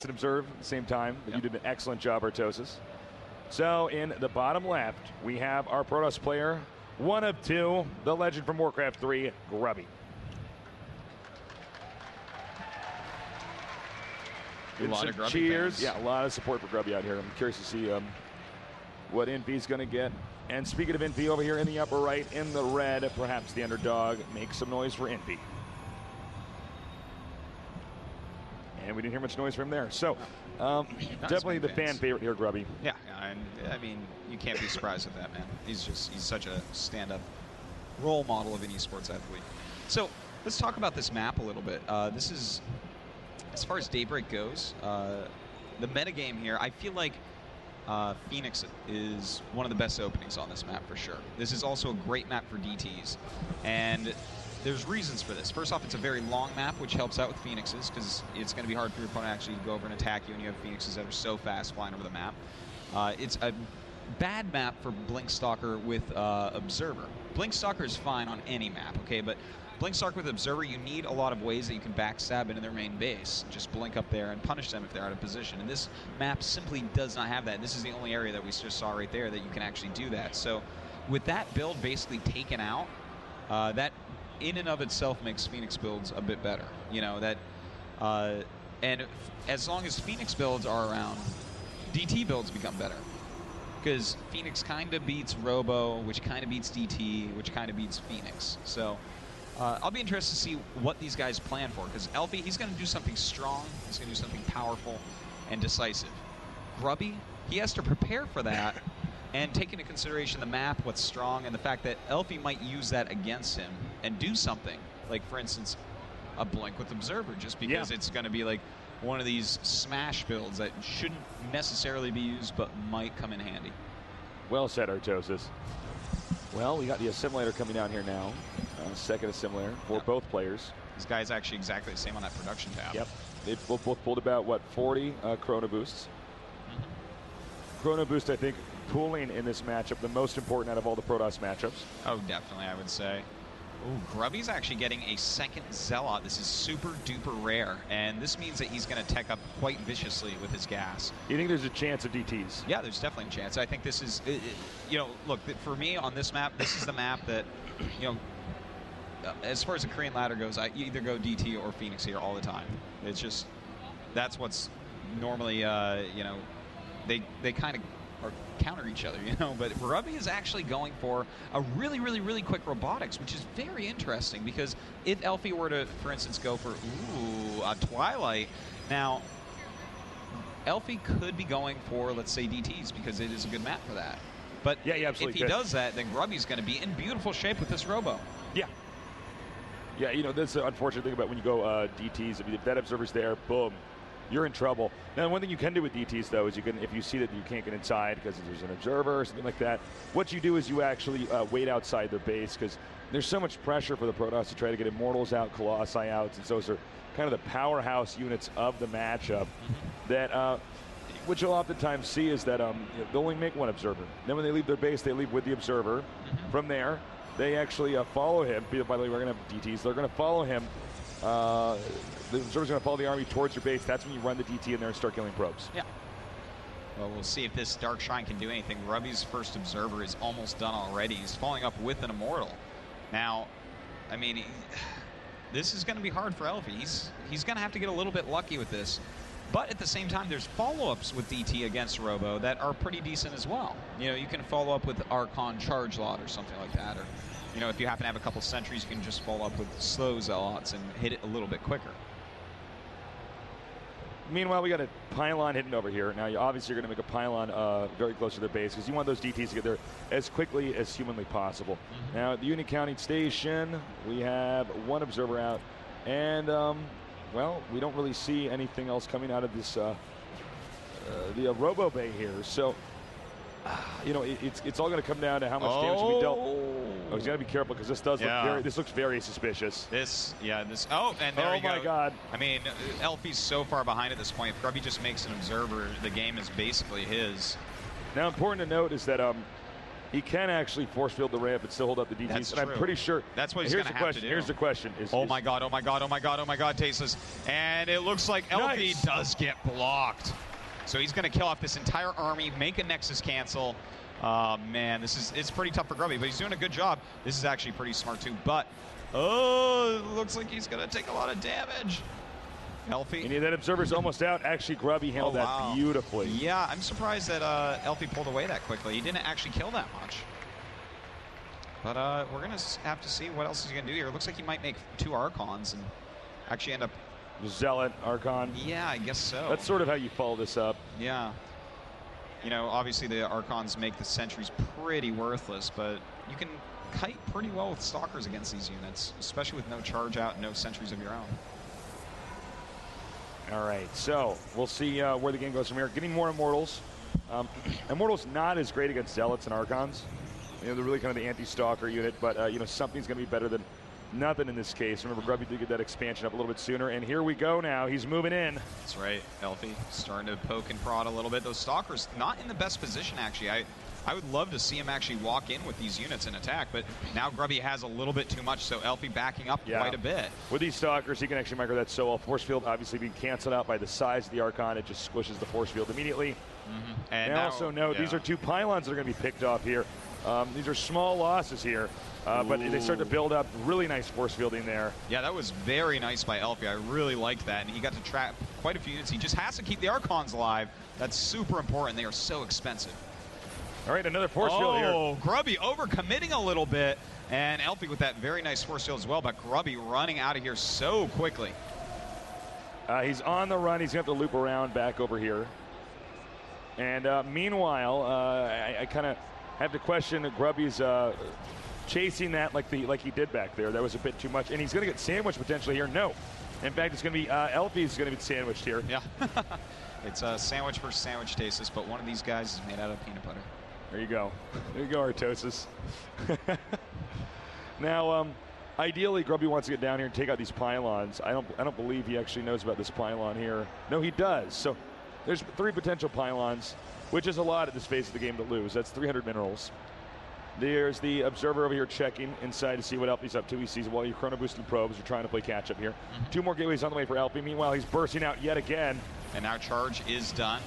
and observe at the same time. But you did an excellent job, Artosis. So in the bottom left, we have our Protoss player, one of two, the legend from Warcraft 3, Grubby. A lot of Grubby cheers. fans. Yeah, a lot of support for Grubby out here. I'm curious to see what Infi's going to get. And speaking of Infi, over here in the upper right, in the red, perhaps the underdog, make some noise for Infi. And we didn't hear much noise from him there. So, definitely the fan favorite here, Grubby. Yeah, and I mean, you can't be surprised with that, man. He's such a stand-up role model of an esports athlete. So, let's talk about this map a little bit. This is, as far as Daybreak goes, the metagame here, I feel like Phoenix is one of the best openings on this map for sure. This is also a great map for DTs, and there's reasons for this. First off, it's a very long map, which helps out with Phoenixes, because it's going to be hard for your opponent actually to go over and attack you, and you have Phoenixes that are so fast flying over the map. It's a bad map for Blinkstalker with Observer. Blinkstalker is fine on any map, okay, but Blinkstalker with Observer, you need a lot of ways that you can backstab into their main base. Just blink up there and punish them if they're out of position. And this map simply does not have that. This is the only area that we just saw right there that you can actually do that. So with that build basically taken out, that in and of itself makes Phoenix builds a bit better. You know, that, and as long as Phoenix builds are around, DT builds become better. Because Phoenix kind of beats Robo, which kind of beats DT, which kind of beats Phoenix. So I'll be interested to see what these guys plan for, because elfi, he's going to do something strong, he's going to do something powerful and decisive. Grubby, he has to prepare for that and take into consideration the map, what's strong, and the fact that elfi might use that against him and do something, like for instance, a blink with Observer, just because it's going to be like one of these smash builds that shouldn't necessarily be used but might come in handy. Well said, Artosis. Well, we got the assimilator coming down here now. Second assimilator for both players. This guy's actually exactly the same on that production tab. Yep. They've both pulled about, what, 40 chrono boosts. Chrono boost, I think, pooling in this matchup, the most important out of all the Protoss matchups. Oh, definitely, I would say. Ooh, Grubby's actually getting a second Zealot. This is super duper rare, and this means that he's going to tech up quite viciously with his gas. You think there's a chance of DTs? Yeah, there's definitely a chance. I think this is, you know, look, for me on this map, this is the map that, you know, as far as the Korean ladder goes, I either go DT or Phoenix here all the time. It's just, that's what's normally, you know, they kind of are counter each other, you know. But Grubby is actually going for a really, really, really quick robotics, which is very interesting, because if elfi were to, for instance, go for, a Twilight, now, elfi could be going for, let's say, DTs, because it is a good map for that. But if he does that, then Grubby's going to be in beautiful shape with this Robo. Yeah. Yeah, you know, that's the unfortunate thing about when you go DTs. I mean, if that Observer's there, boom, you're in trouble. Now, one thing you can do with DTs, though, is you can, if you see that you can't get inside because there's an Observer or something like that, what you do is you actually wait outside their base, because there's so much pressure for the Protoss to try to get Immortals out, Colossi out, since those are kind of the powerhouse units of the matchup, that what you'll oftentimes see is that they'll only make one Observer. Then when they leave their base, they leave with the Observer. From there, they actually follow him. By the way, we're going to have DTs. They're going to follow him. The Observer's going to follow the army towards your base. That's when you run the DT in there and start killing probes. Yeah. Well, we'll see if this Dark Shrine can do anything. Grubby's first Observer is almost done already. He's following up with an Immortal. Now, I mean, this is going to be hard for elfi. He's going to have to get a little bit lucky with this. But at the same time, there's follow-ups with DT against Robo that are pretty decent as well. You know, you can follow up with Archon Charge Lot or something like that. Or, you know, if you happen to have a couple sentries, you can just follow up with slow Zealots and hit it a little bit quicker. Meanwhile, we got a pylon hidden over here. Now, obviously, you're going to make a pylon very close to their base, because you want those DTs to get there as quickly as humanly possible. Now, at the unit counting station, we have one Observer out, and well, we don't really see anything else coming out of this the Robo Bay here. So, you know, it's all going to come down to how much damage we dealt. Oh, he's got to be careful, because this does look this looks very suspicious. And there you go. Oh my God! I mean, elfi's so far behind at this point. If Grubby just makes an Observer, the game is basically his. Now, important to note is that He can actually force field the ramp and still hold up the DTs. That's and true. I'm pretty sure. That's what he's going to have to do. Here's the question. Oh my God, oh my God, oh my God, oh my God, Tasteless. And it looks like elfi does get blocked. So he's going to kill off this entire army, make a Nexus cancel. Man, it's pretty tough for Grubby, but he's doing a good job. This is actually pretty smart too, but oh, it looks like he's going to take a lot of damage. elfi. And that observer's almost out. Actually, Grubby handled that beautifully. Yeah, I'm surprised that elfi pulled away that quickly. He didn't actually kill that much. But we're going to have to see what else he's going to do here. It looks like he might make 2 Archons and actually end up... Zealot, Archon. Yeah, I guess so. That's sort of how you follow this up. Yeah. You know, obviously the Archons make the sentries pretty worthless, but you can kite pretty well with Stalkers against these units, especially with no charge out and no sentries of your own. All right, so we'll see where the game goes from here. Getting more Immortals. Immortals not as great against Zealots and Archons. You know, they're really kind of the anti-Stalker unit, but you know, something's going to be better than nothing in this case. Remember, Grubby did get that expansion up a little bit sooner, and here we go now. He's moving in. That's right. elfi starting to poke and prod a little bit. Those Stalkers not in the best position, actually. I would love to see him actually walk in with these units and attack, but now Grubby has a little bit too much, so elfi backing up quite a bit. With these Stalkers, he can actually micro that so well. Force field obviously being canceled out by the size of the Archon. It just squishes the force field immediately. And now, also note, these are 2 pylons that are going to be picked off here. These are small losses here, but they start to build up. Really nice force fielding there. Yeah, that was very nice by elfi. I really liked that, and he got to trap quite a few units. He just has to keep the Archons alive. That's super important. They are so expensive. All right, another force field here. Oh, Grubby overcommitting a little bit, and elfi with that very nice force field as well, but Grubby running out of here so quickly. He's on the run. He's going to have to loop around back over here. And meanwhile, I kind of have to question Grubby's chasing that like he did back there. That was a bit too much. And he's going to get sandwiched potentially here. No. In fact, it's going to be elfi's going to be sandwiched here. Yeah. It's a sandwich versus sandwich Tasteless, but one of these guys is made out of peanut butter. There you go. There you go, Artosis. Now, ideally, Grubby wants to get down here and take out these pylons. I don't believe he actually knows about this pylon here. No, he does. So there's 3 potential pylons, which is a lot at this phase of the game to lose. That's 300 minerals. There's the observer over here checking inside to see what elfi's up to. He sees while your chrono boosted probes are trying to play catch up here. 2 more gateways on the way for elfi. Meanwhile, he's bursting out yet again. And now charge is done.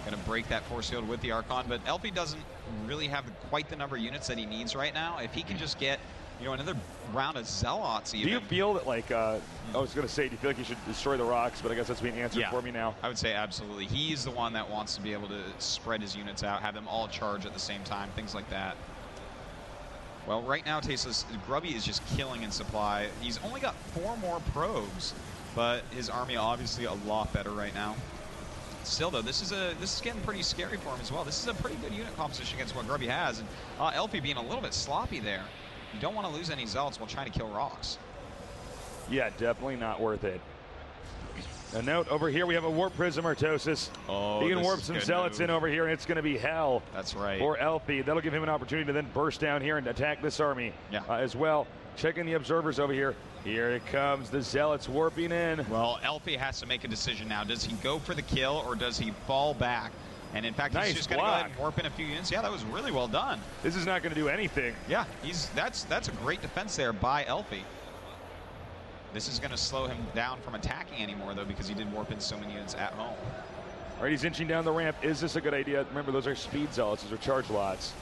Going to break that force field with the Archon, but elfi doesn't really have quite the number of units that he needs right now. If he can just get, you know, another round of Zealots even. Do you feel that, like, I was going to say, do you feel like he should destroy the rocks, but I guess that's being answered for me now. I would say absolutely. He's the one that wants to be able to spread his units out, have them all charge at the same time, things like that. Well, right now, Tasteless, Grubby is just killing in supply. He's only got 4 more probes, but his army obviously a lot better right now. Still, though, this is getting pretty scary for him as well. This is a pretty good unit composition against what Grubby has, and elfi being a little bit sloppy there. You don't want to lose any Zealots while trying to kill rocks. Yeah, definitely not worth it. A note over here, we have a Warp Prism Artosis. Oh, he can warp some Zealots in over here, and it's going to be hell. That's right. For elfi. That'll give him an opportunity to then burst down here and attack this army as well. Checking the observers over here. Here it comes, the Zealots warping in. Well, elfi has to make a decision now. Does he go for the kill, or does he fall back? And in fact, he's just going to go ahead and warp in a few units. Yeah, that was really well done. This is not going to do anything. Yeah, that's a great defense there by elfi. This is going to slow him down from attacking anymore, though, because he did warp in so many units at home. All right, he's inching down the ramp. Is this a good idea? Remember, those are speed Zealots. Those are charge lots.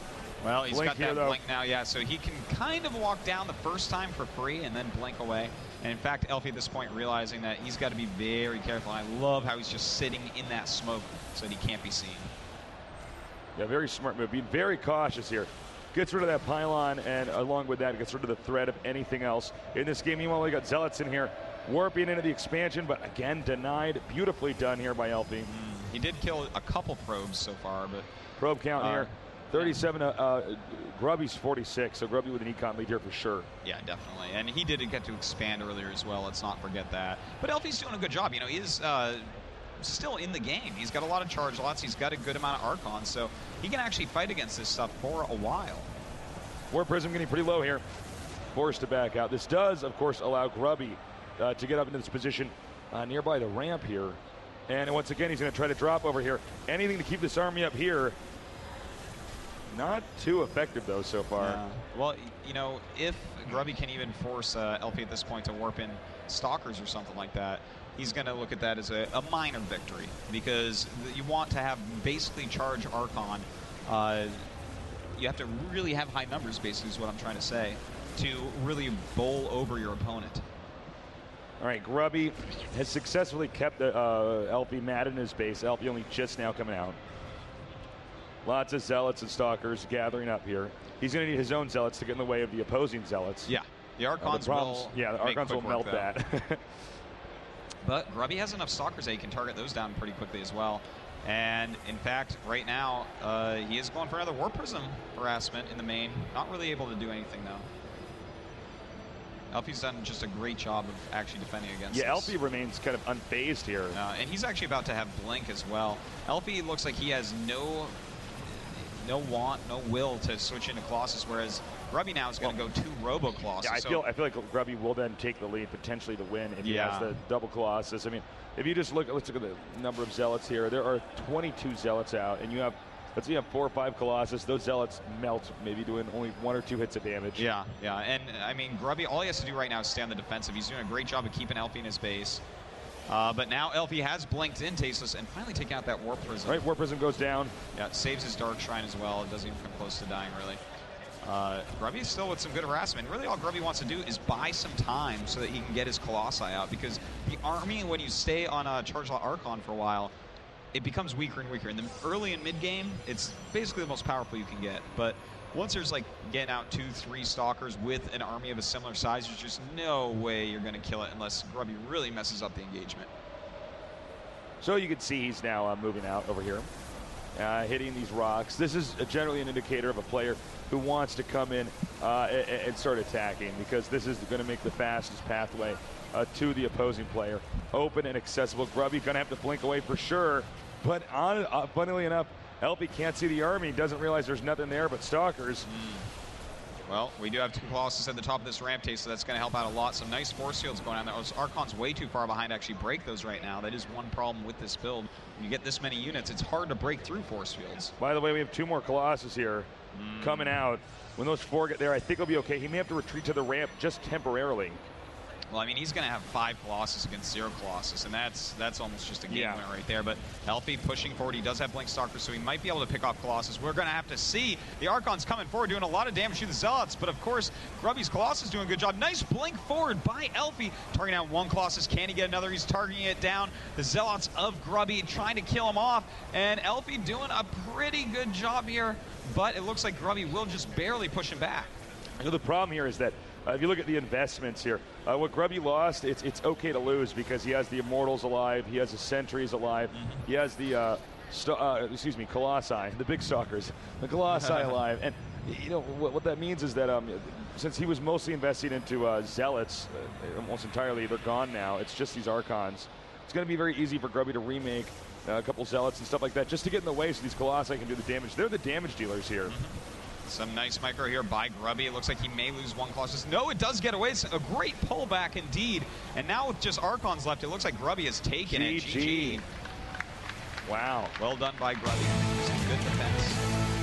Well, he's got that blink now, yeah, so he can kind of walk down the first time for free and then blink away. And in fact, elfi at this point realizing that he's got to be very careful. And I love how he's just sitting in that smoke so that he can't be seen. Yeah, very smart move. Being very cautious here. Gets rid of that pylon, and along with that, gets rid of the threat of anything else. In this game, meanwhile, we got Zealots in here warping into the expansion, but again, denied. Beautifully done here by elfi. He did kill a couple probes so far, but... Probe count here. 37, Grubby's 46, so Grubby with an econ lead here for sure. Yeah, definitely. And he did get to expand earlier as well. Let's not forget that. But elfi's doing a good job. You know, he is still in the game. He's got a lot of charge lots. He's got a good amount of Archons, so he can actually fight against this stuff for a while. Warp Prism getting pretty low here. Forced to back out. This does, of course, allow Grubby to get up into this position nearby the ramp here. And once again, he's going to try to drop over here. Anything to keep this army up here. Not too effective, though, so far. Well, you know, if Grubby can even force Elfi at this point to warp in Stalkers or something like that, he's going to look at that as a minor victory, because you want to have basically charge Archon. You have to really have high numbers, basically, is what I'm trying to say, to really bowl over your opponent. All right, Grubby has successfully kept Elfi mad in his base. Elfi only just now coming out. Lots of Zealots and Stalkers gathering up here. He's going to need his own Zealots to get in the way of the opposing Zealots. Yeah, the Archons will. Yeah, the Archons will melt that. But Grubby has enough Stalkers that he can target those down pretty quickly as well. And in fact, right now, he is going for another War Prism harassment in the main. Not really able to do anything, though. Elfi's done just a great job of actually defending against this. Elfi remains kind of unfazed here. And he's actually about to have Blink as well. Elfi looks like he has no want, no will to switch into Colossus, whereas Grubby now is going to go 2 Robo Colossus. Yeah, I feel like Grubby will then take the lead potentially to win if he has the double Colossus. I mean, if you just look, let's look at the number of Zealots here. There are 22 Zealots out, and you have, let's say you have 4 or 5 Colossus. Those Zealots melt, maybe doing only 1 or 2 hits of damage. Yeah, and I mean, Grubby, all he has to do right now is stay on the defensive. He's doing a great job of keeping Elfi in his base. But now Elfi has blinked in Tasteless and finally taken out that War Prism. Right, War Prism goes down. Yeah, it saves his Dark Shrine as well. It doesn't even come close to dying, really. Grubby is still with some good harassment. Really, all Grubby wants to do is buy some time so that he can get his Colossi out, because the army, when you stay on a Charge Lot Archon for a while, it becomes weaker and weaker. In the early and mid-game, it's basically the most powerful you can get. But once there's like getting out 2, 3 Stalkers with an army of a similar size, there's just no way you're going to kill it unless Grubby really messes up the engagement. So you can see he's now moving out over here, hitting these rocks. This is generally an indicator of a player who wants to come in and start attacking, because this is going to make the fastest pathway to the opposing player open and accessible. Grubby going to have to blink away for sure, but funnily enough, Elfi can't see the army, doesn't realize there's nothing there but Stalkers. Well, we do have 2 Colossus at the top of this ramp taste, so that's going to help out a lot. Some nice force fields going on there. Archon's way too far behind to actually break those right now. That is one problem with this build. When you get this many units, it's hard to break through force fields. By the way, we have 2 more Colossus here coming out. When those 4 get there, I think he'll be okay. He may have to retreat to the ramp just temporarily. Well, I mean, he's going to have 5 Colossus against 0 Colossus, and that's almost just a game winner right there. But Elfi pushing forward. He does have Blink Stalker, so he might be able to pick off Colossus. We're going to have to see. The Archon's coming forward, doing a lot of damage to the Zealots, but of course, Grubby's Colossus doing a good job. Nice blink forward by Elfi. Targeting out 1 Colossus. Can he get another? He's targeting it down. The Zealots of Grubby trying to kill him off, and Elfi doing a pretty good job here, but it looks like Grubby will just barely push him back. You know, the problem here is that if you look at the investments here, what Grubby lost, it's okay to lose, because he has the Immortals alive, he has the Sentries alive, he has the Colossi, the big Stalkers, the Colossi alive, and you know what that means is that since he was mostly investing into Zealots, almost entirely, they're gone now. It's just these Archons. It's going to be very easy for Grubby to remake a couple Zealots and stuff like that, just to get in the way so these Colossi can do the damage. They're the damage dealers here. Some nice micro here by Grubby. It looks like he may lose 1 Colossus. No, it does get away. It's a great pullback indeed. And now with just Archons left, it looks like Grubby has taken it. GG. Wow. Well done by Grubby. Some good defense.